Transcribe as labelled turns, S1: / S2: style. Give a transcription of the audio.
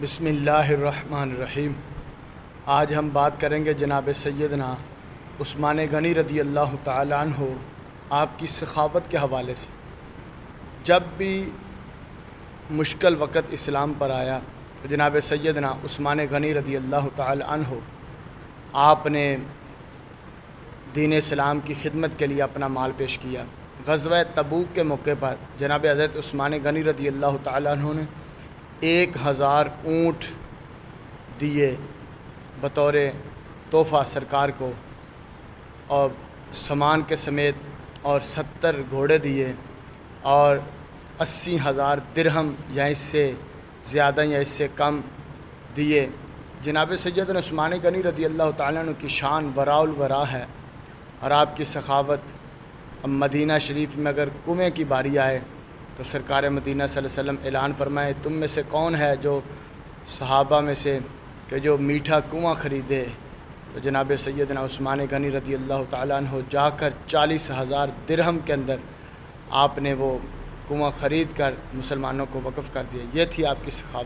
S1: بسم اللہ الرحمن الرحیم۔ آج ہم بات کریں گے جناب سیدنا عثمان غنی رضی اللہ تعالیٰ عنہ آپ کی سخاوت کے حوالے سے۔ جب بھی مشکل وقت اسلام پر آیا تو جناب سیدنا عثمان غنی رضی اللہ تعالیٰ عنہ آپ نے دین اسلام کی خدمت کے لیے اپنا مال پیش کیا۔ غزوہ تبوک کے موقع پر جناب حضرت عثمان غنی رضی اللہ تعالیٰ عنہ نے 1000 اونٹ دیے بطور تحفہ سرکار کو، اور سامان کے سمیت، اور 70 گھوڑے دیے، اور 80,000 درہم یا اس سے زیادہ یا اس سے کم دیے۔ جناب سیدنا عثمان غنی رضی اللہ تعالیٰ عنہ کی شان وراء الورا ہے، اور آپ کی سخاوت۔ اب مدینہ شریف میں اگر کنویں کی باری آئے تو سرکار مدینہ صلی اللہ علیہ وسلم اعلان فرمائے، تم میں سے کون ہے جو صحابہ میں سے کہ جو میٹھا کنواں خریدے؟ تو جناب سیدنا عثمان غنی رضی اللہ تعالیٰ عنہ جا کر 40,000 درہم کے اندر آپ نے وہ کنواں خرید کر مسلمانوں کو وقف کر دیا۔ یہ تھی آپ کی سخاوت۔